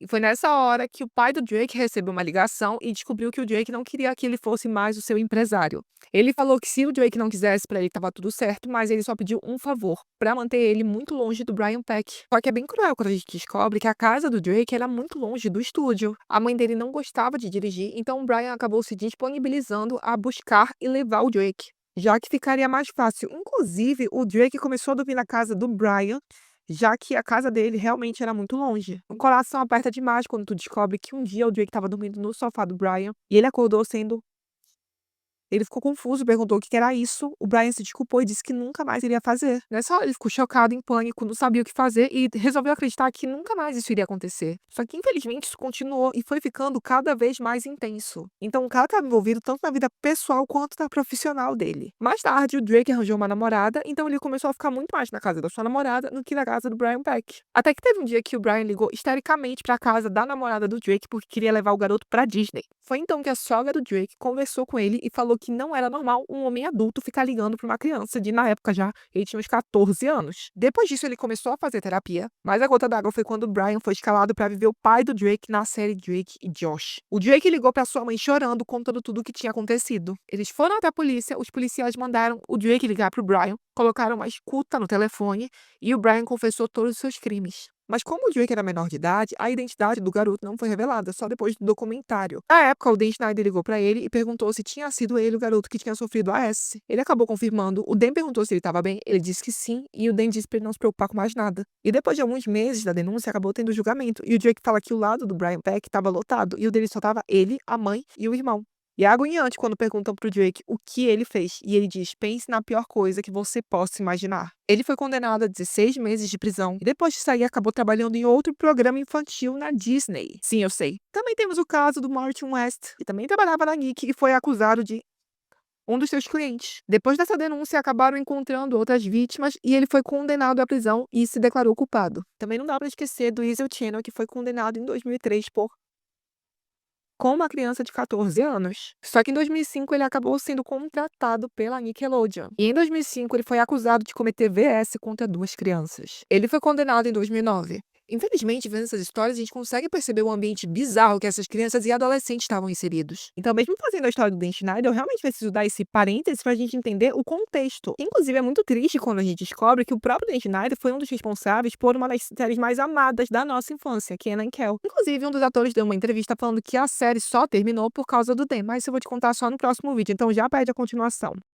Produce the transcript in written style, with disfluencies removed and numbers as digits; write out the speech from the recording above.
E foi nessa hora que o pai do Drake recebeu uma ligação e descobriu que o Drake não queria que ele fosse mais o seu empresário. Ele falou que se o Drake não quisesse, pra ele estava tudo certo, mas ele só pediu um favor, pra manter ele muito longe do Brian Peck. Só que é bem cruel quando a gente descobre que a casa do Drake era muito longe do estúdio. A mãe dele não gostava de dirigir, então o Brian acabou se disponibilizando a buscar e levar o Drake, já que ficaria mais fácil. Inclusive, o Drake começou a dormir na casa do Brian, já que a casa dele realmente era muito longe. O coração aperta demais quando tu descobre que um dia o Drake estava dormindo no sofá do Brian e ele acordou sendo ele ficou confuso, perguntou o que era isso. O Brian se desculpou e disse que nunca mais iria fazer. Nessa hora, ele ficou chocado, em pânico, não sabia o que fazer e resolveu acreditar que nunca mais isso iria acontecer. Só que, infelizmente, isso continuou e foi ficando cada vez mais intenso. Então, o cara estava envolvido tanto na vida pessoal quanto na profissional dele. Mais tarde, o Drake arranjou uma namorada, então ele começou a ficar muito mais na casa da sua namorada do que na casa do Brian Peck. Até que teve um dia que o Brian ligou histericamente para a casa da namorada do Drake porque queria levar o garoto para Disney. Foi então que a sogra do Drake conversou com ele e falou que não era normal um homem adulto ficar ligando para uma criança de, na época já, ele tinha uns 14 anos. Depois disso, ele começou a fazer terapia, mas a gota d'água foi quando o Brian foi escalado para viver o pai do Drake na série Drake e Josh. O Drake ligou para sua mãe chorando, contando tudo o que tinha acontecido. Eles foram até a polícia, os policiais mandaram o Drake ligar para o Brian, colocaram uma escuta no telefone e o Brian confessou todos os seus crimes. Mas como o Drake era menor de idade, a identidade do garoto não foi revelada, só depois do documentário. Na época, o Dan Schneider ligou pra ele e perguntou se tinha sido ele o garoto que tinha sofrido AS. Ele acabou confirmando, o Dan perguntou se ele estava bem, ele disse que sim, e o Dan disse pra ele não se preocupar com mais nada. E depois de alguns meses da denúncia, acabou tendo julgamento, e o Drake fala que o lado do Brian Peck estava lotado, e o dele só tava ele, a mãe e o irmão. E é agoniante quando perguntam pro Drake o que ele fez, e ele diz: pense na pior coisa que você possa imaginar. Ele foi condenado a 16 meses de prisão e depois de sair acabou trabalhando em outro programa infantil na Disney. Sim, eu sei. Também temos o caso do Martin West, que também trabalhava na Nick e foi acusado de um dos seus clientes. Depois dessa denúncia, acabaram encontrando outras vítimas e ele foi condenado à prisão e se declarou culpado. Também não dá para esquecer do Weasel Channel, que foi condenado em 2003 por com uma criança de 14 anos. Só que em 2005 ele acabou sendo contratado pela Nickelodeon. E em 2005 ele foi acusado de cometer VS contra duas crianças. Ele foi condenado em 2009. Infelizmente, vendo essas histórias, a gente consegue perceber o ambiente bizarro que essas crianças e adolescentes estavam inseridos. Então, mesmo fazendo a história do Dan Schneider, eu realmente preciso dar esse parênteses pra gente entender o contexto. Inclusive, é muito triste quando a gente descobre que o próprio Dan Schneider foi um dos responsáveis por uma das séries mais amadas da nossa infância, Kenan e Kel. Inclusive, um dos atores deu uma entrevista falando que a série só terminou por causa do Dan, mas isso eu vou te contar só no próximo vídeo, então já pede a continuação.